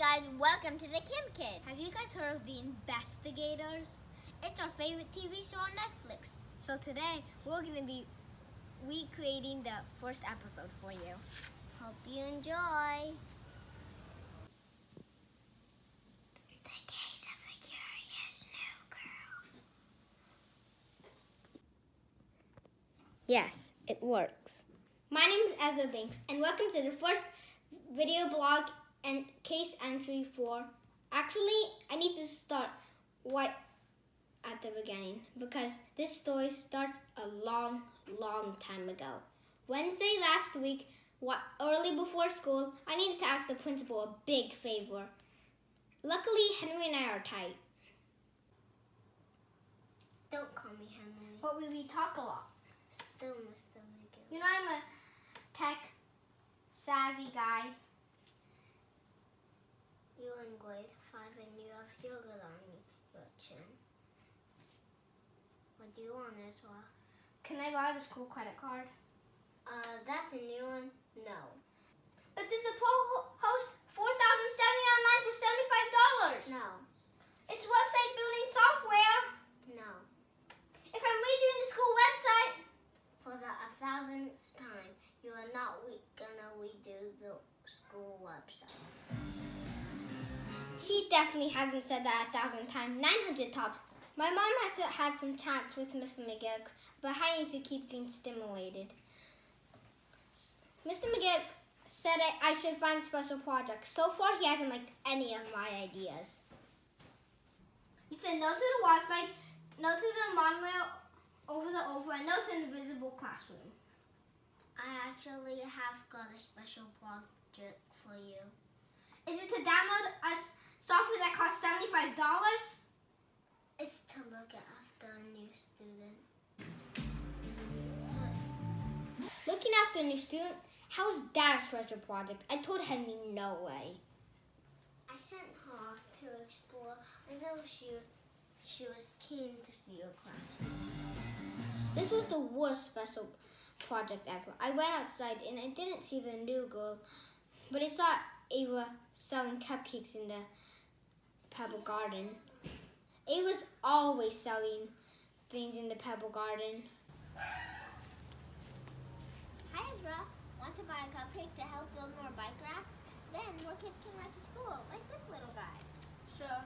guys, welcome to the Kim Kidz. Have you guys heard of the Inbestigators? It's our favorite TV show on Netflix. So today, we're going to be recreating the first episode for you. Hope you enjoy. The case of the curious new girl. Yes, it works. My name is Ezra Banks, and welcome to the first video blog and case entry for... Actually, I need to start right at the beginning because this story starts a long time ago. Wednesday last week, early before school, I needed to ask the principal a big favor. Luckily, Henry and I are tight. Don't call me Henry. But we talk a lot. Still, Mr. McGill. You know, I'm a tech-savvy guy. You're in grade 5 and you have yogurt on your chin. What do you want, Ezra? Can I borrow the school credit card? That's a new one? No. But there's a post 4,070 online for $75. No. It's website building software. No. If I'm redoing the school website. For the 1,000th time, you are not gonna redo the school website. He definitely hasn't said that 1,000 times. 900 tops. My mom had some chats with Mr. McGill, but I need to keep things stimulated. Mr. McGill said I should find a special project. So far, he hasn't liked any of my ideas. He said no to the website, no to the monorail over the over, and no to the invisible classroom. I actually have got a special project for you. Is it to download a software that costs $75? It's to look after a new student. Looking after a new student? How's that a special project? I told Henry no way. I sent her off to explore. I know she was keen to see your classroom. This was the worst special project ever. I went outside and I didn't see the new girl, but I saw Ava selling cupcakes in the Pebble Garden. Ava's always selling things in the Pebble Garden. Hi, Ezra. Want to buy a cupcake to help build more bike racks? Then more kids can ride to school, like this little guy. Sure.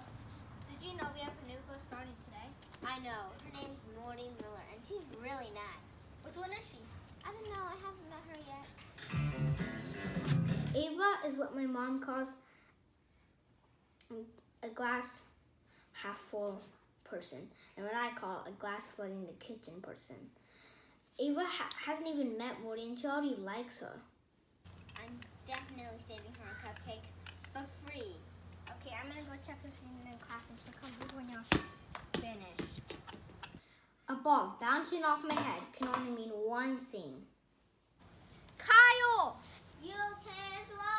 Did you know we have a new girl starting today? I know. Her name's Morty Miller, and she's really nice. Which one is she? I don't know. I haven't met her yet. Ava is what my mom calls a glass half full person, and what I call a glass flooding the kitchen person. Ava hasn't even met Morty, and she already likes her. I'm definitely saving her a cupcake for free. Okay, I'm gonna go check if she's in the classroom, so come back when you're finished. A ball bouncing off my head can only mean one thing. Kyle! You okay, Ezra?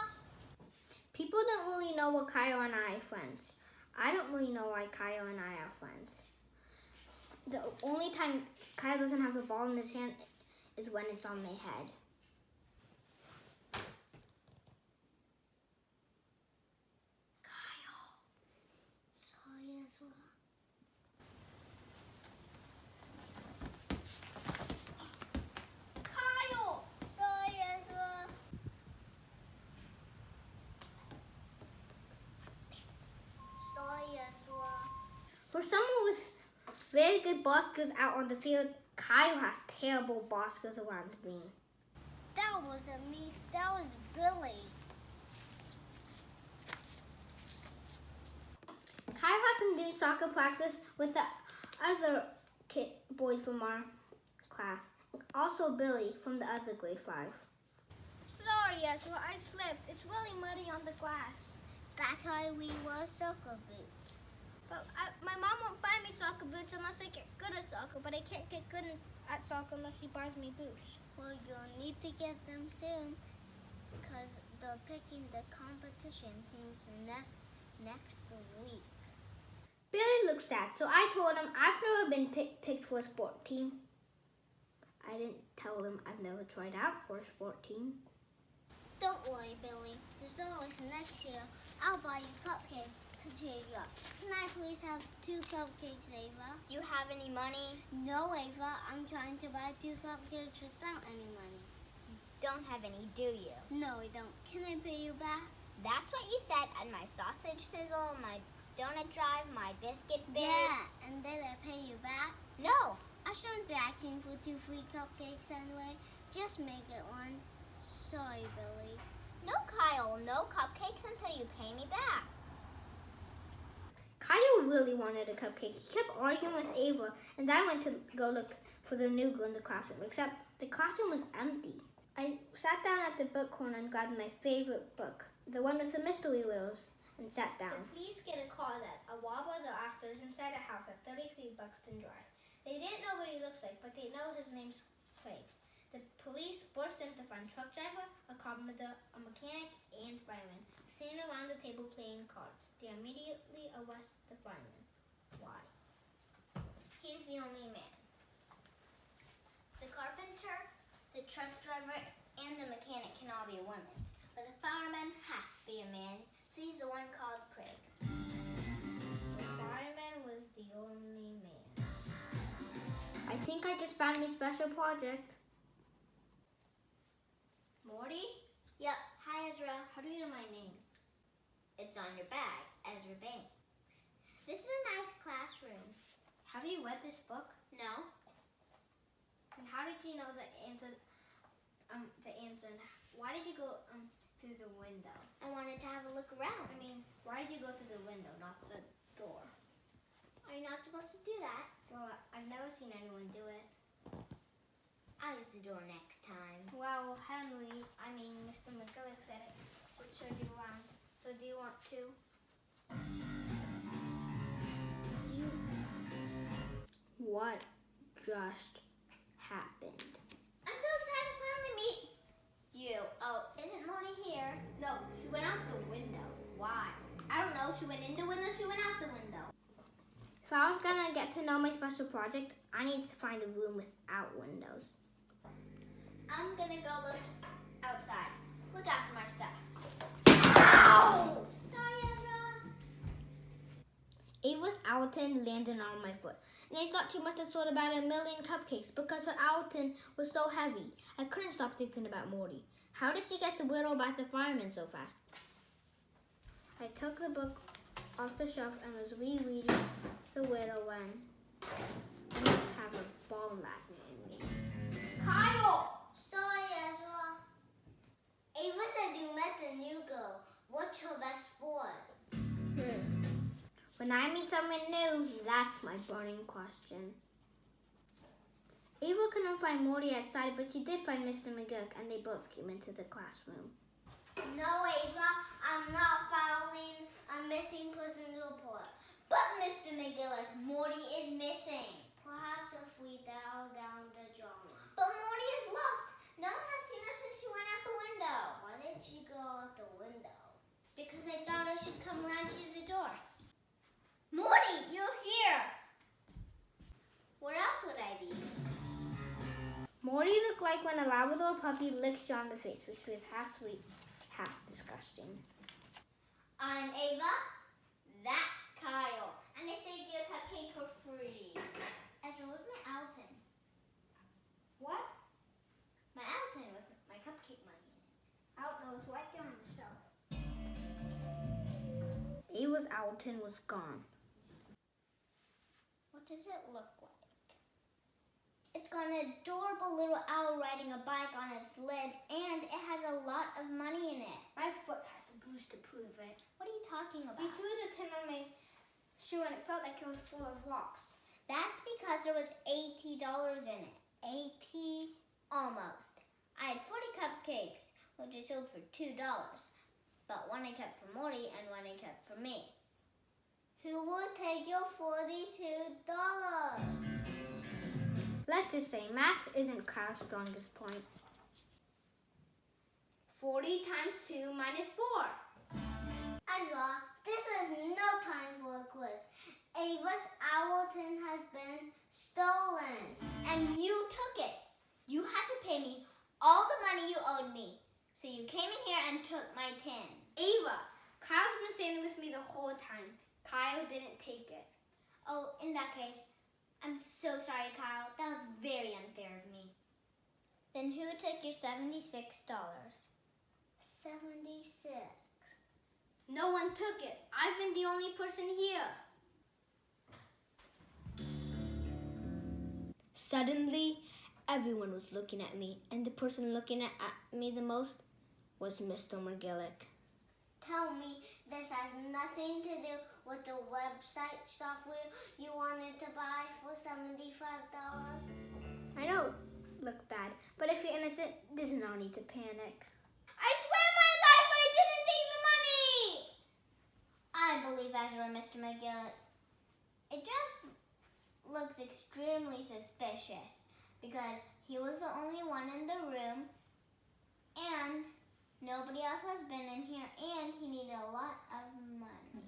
People don't really know what Kyle and I are friends. I don't really know why Kyle and I are friends. The only time Kyle doesn't have a ball in his hand is when it's on my head. Kyle. Sorry, Ezra. Kyle! Sorry, Ezra. Sorry, Ezra. For someone with very good ball skills out on the field, Kyle has terrible ball skills around me. That wasn't me. That was Billy. Kyle has been doing soccer practice with the other boys from our class. Also Billy from the other grade 5. Sorry, Ezra, I slipped. It's really muddy on the grass. That's why we wear soccer boots. But my mom won't buy me soccer boots unless I get good at soccer, but I can't get good at soccer unless she buys me boots. Well, you'll need to get them soon because they're picking the competition teams next week. Billy looked sad, so I told him I've never been picked for a sport team. I didn't tell him I've never tried out for a sport team. Don't worry, Billy. There's always next year. I'll buy you cupcakes to cheer you up. Can I please have 2 cupcakes, Ava? Do you have any money? No, Ava. I'm trying to buy 2 cupcakes without any money. Don't have any, do you? No, I don't. Can I pay you back? That's what you said on my sausage sizzle, my donut drive, my biscuit bake. Yeah, and did I pay you back? No. I shouldn't be asking for 2 free cupcakes anyway. Just make it 1. Sorry, Billy. No, Kyle, no cupcakes until you pay me back. Kyle really wanted a cupcake. He kept arguing with Ava, and I went to go look for the new girl in the classroom, except the classroom was empty. I sat down at the book corner and grabbed my favorite book, the one with the mystery riddles, and sat down. The police get a call that a robber the actors inside a house at 33 Buxton Drive. They didn't know what he looks like, but they know his name's Craig. The police burst in to find truck driver, a carpenter, a mechanic, and fireman sitting around the table playing cards. They immediately arrest the fireman. Why? He's the only man. The carpenter, the truck driver, and the mechanic can all be women. But the fireman has to be a man, so he's the one called Craig. The fireman was the only man. I think I just found my special project. Morty? Yep. Hi, Ezra. How do you know my name? It's on your bag, Ezra Banks. This is a nice classroom. Have you read this book? No? And how did you know the answer? And why did you go through the window? I wanted to have a look around. I mean, why did you go through the window, not the door? Are you not supposed to do that? Well, I've never seen anyone do it. I'll use the door next time. Well, Mr. McGillick said it should show you around. So do you want to? What just happened? I'm so excited to finally meet you. Oh, isn't Morty here? No, she went out the window. Why? I don't know. She went in the window, she went out the window. If I was gonna get to know my special project, I need to find a room without windows. I'm gonna go look outside. Look after my stuff. Ow! Sorry, Ezra. Ava's Alton landed on my foot, and I thought she must have sold about 1,000,000 cupcakes because her Alton was so heavy. I couldn't stop thinking about Morty. How did she get the riddle about the fireman so fast? I took the book off the shelf and was rereading the riddle when I must have a ball magnet in me. Kyle! Sorry, Ezra. Ava said you met the new girl. What's her best sport? When I meet someone new, that's my burning question. Ava couldn't find Morty outside, but she did find Mr. McGurk, and they both came into the classroom. No, Ava, I'm not filing a missing person report. But Mr. McGillick, Morty is missing. Perhaps if we dial down the drama. But Morty is lost. No one has seen her since she went out the window. Why did she go out the window? Because I thought I should come around to the door. Morty, you're here. Where else would I be? Morty looked like when a Labrador puppy licks you on the face, which was half sweet, half disgusting. I'm Ava. That's Kyle. And I saved you a cupcake for free. Ezra, where's my Alton? What? My Alton with my cupcake money in it. I don't know. It's right there on the shelf. Ava's Alton was gone. What does it look like? It's got an adorable little owl riding a bike on its lid, and it has a lot of money in it. My foot has a bruise to prove it. What are you talking about? You threw the tin on my shoe and it felt like it was full of rocks. That's because there was $80 in it. 80? Almost. I had 40 cupcakes, which I sold for $2. But one I kept for Morty and one I kept for me. Who will take your $42? Let's just say math isn't Kyle's strongest point. 40 times 2 minus 4. Ezra, this is no time for a quiz. Ava's Alton has been stolen. And you took it. You had to pay me all the money you owed me. So you came in here time. Kyle didn't take it. Oh, in that case, I'm so sorry, Kyle. That was very unfair of me. Then who took your $76? 76. No one took it. I've been the only person here. Suddenly, everyone was looking at me, and the person looking at me the most was Mr. McGillick. Tell me this has nothing to do with the website software you wanted to buy for $75? I know, look bad, but if you're innocent, there's no need to panic. I swear my life I didn't take the money! I believe Ezra, Mr. McGill. It just looks extremely suspicious because he was the only one in the room and nobody else has been in here and he needed a lot of money.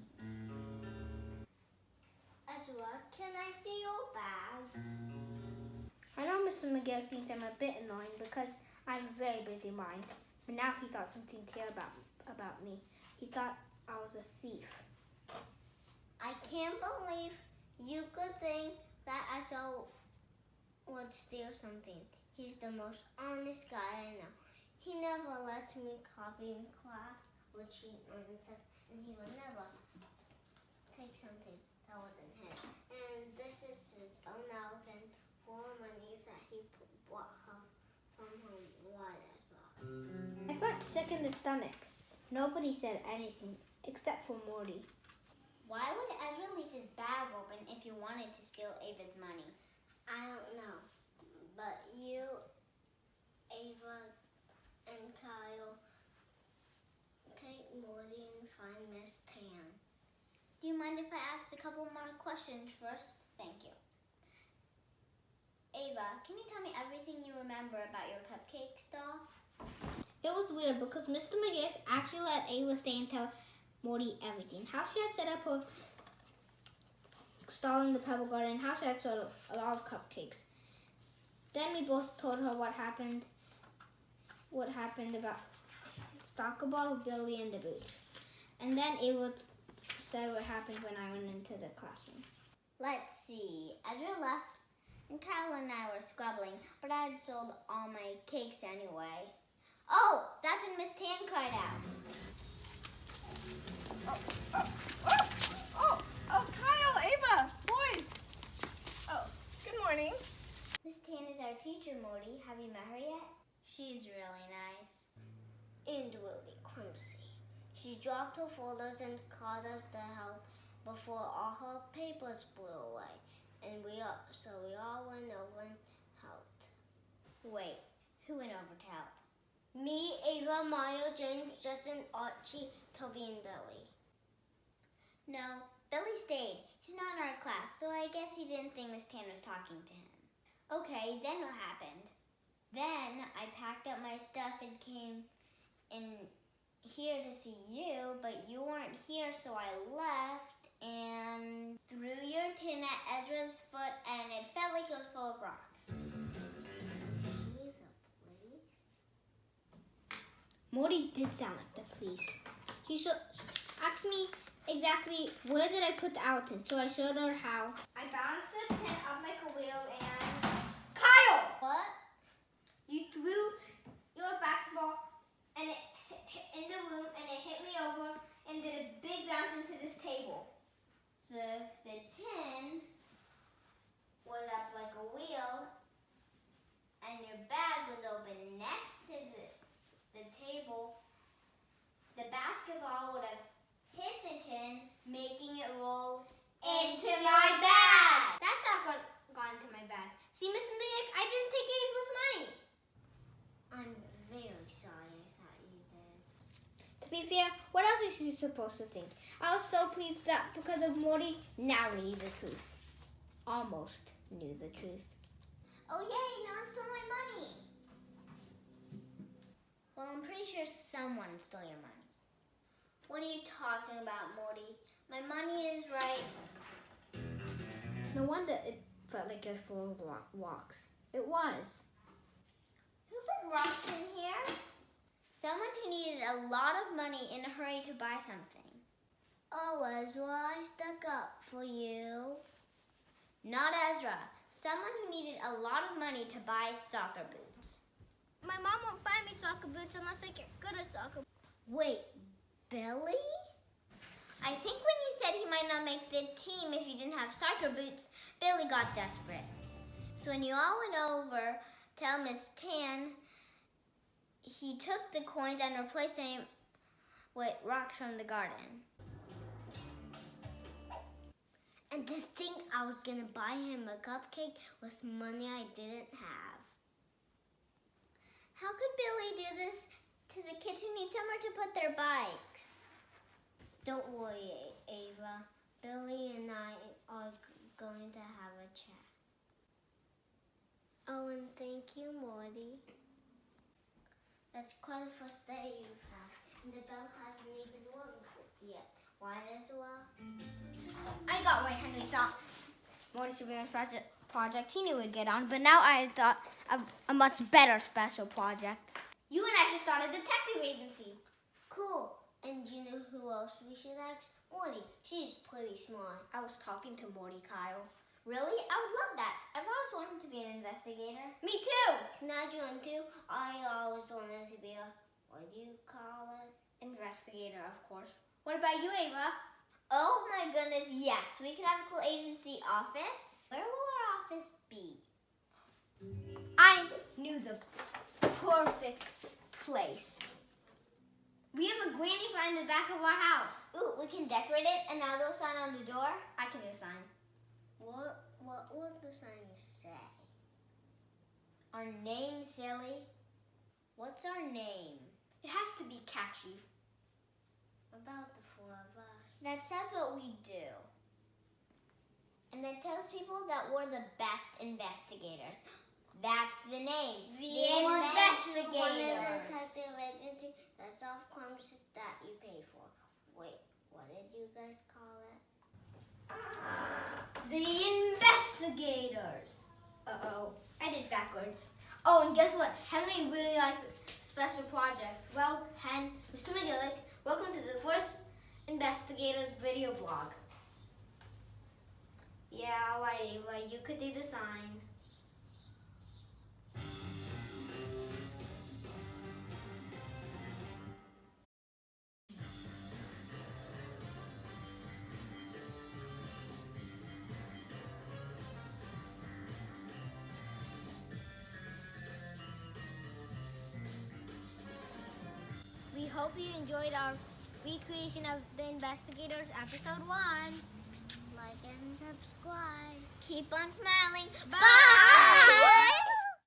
Ezra, can I see your bags? I know Mr. McGill thinks I'm a bit annoying because I have a very busy mind, but now he thought something clear about me. He thought I was a thief. I can't believe you could think that Ezra would steal something. He's the most honest guy I know. He never lets me copy in class or cheat on the test, and he would never take something that wasn't his. And this is his own Alton full of money that he bought home from home. Why Ezra? I felt sick in the stomach. Nobody said anything except for Morty. Why would Ezra leave his bag open if he wanted to steal Ava's money? I don't know. But you, Ava, and Kyle, take Morty and find Miss Tan. Do you mind if I ask a couple more questions first? Thank you. Ava, can you tell me everything you remember about your cupcake stall? It was weird because Mr. McGill actually let Ava stay and tell Morty everything. How she had set up her stall in the Pebble Garden, how she had sold a lot of cupcakes. Then we both told her what happened about soccer ball, Billy, and the boots. And then Ava said what happened when I went into the classroom. Let's see. Ezra left and Kyle and I were squabbling, but I had sold all my cakes anyway. Oh, that's when Miss Tan cried out. Oh, Kyle, Ava, boys. Oh, good morning. Miss Tan is our teacher, Morty. Have you met her yet? She's really nice. And really clumsy. She dropped her folders and called us to help before all her papers blew away. And we all went over and helped. Wait, who went over to help? Me, Ava, Mario, James, Justin, Archie, Toby, and Billy. No, Billy stayed. He's not in our class, so I guess he didn't think Miss Tan was talking to him. Okay, then what happened? Then I packed up my stuff and came in here to see you, but you weren't here, so I left and threw your tin at Ezra's foot, and it felt like it was full of rocks. Morty did sound like the police. She asked me exactly where did I put the Alton, so I showed her how. I balanced the tin up like a wheel and... Kyle! What? You threw your basketball and it hit in the room and it hit me over and did a big bounce into this table. So if the tin was up like a wheel and your bag was open next to the table, the basketball would have hit the tin, making it roll into my bag. That's not gone into my bag. See, Mr. McGill, I didn't take Ava's money. I'm very sorry. I thought you did. To be fair, what else was she supposed to think? I was so pleased that because of Morty, now we knew the truth. Almost knew the truth. Oh yay, no one stole my money. Well, I'm pretty sure someone stole your money. What are you talking about, Morty? My money is right. No wonder it felt like it was full of rocks. It was. Who put rocks in here? Someone who needed a lot of money in a hurry to buy something. Oh, Ezra, I stuck up for you. Not Ezra. Someone who needed a lot of money to buy soccer boots. My mom won't buy me soccer boots unless I get good at soccer. Wait, Billy? I think when you said he might not make the team if he didn't have soccer boots, Billy got desperate. So when you all went over to tell Miss Tan, he took the coins and replaced them with rocks from the garden. And to think I was gonna buy him a cupcake with money I didn't have. How could Billy do this to the kids who need somewhere to put their bikes? Don't worry, Ava. Billy and I are going to have a chat. Oh, and thank you, Morty. That's quite the first day you've had, and the bell hasn't even rung yet. Why, Ezra? I got what Henry thought Morty Surveillance project he knew would get on, but now I thought of a much better special project. You and I should start a detective agency. Cool. And you know who else we should ask? Morty. She's pretty smart. I was talking to Morty, Kyle. Really? I would love that. I've always wanted to be an investigator. Me too! Can I join too? I always wanted to be a, what do you call it? Investigator, of course. What about you, Ava? Oh my goodness, yes. We could have a cool agency office. Where will our office be? I knew the perfect place. We have a granny sign in the back of our house. Ooh, we can decorate it and now they'll sign on the door. I can do a sign. What will the sign say? Our name, silly. What's our name? It has to be catchy. About the four of us. That says what we do. And that tells people that we're the best investigators. That's the name. The One of the Investigators. detective agency that solve crimes that you pay for. Wait, what did you guys call it? The Investigators. Uh-oh. I did backwards. Oh, and guess what? Henry really liked special projects. Well, Hen, Mr. McGillick, welcome to the first Investigators video blog. Yeah, all right, Ava. You could do the sign. We hope you enjoyed our recreation of The Investigators episode 1. Like and subscribe. Keep on smiling. Bye. Bye.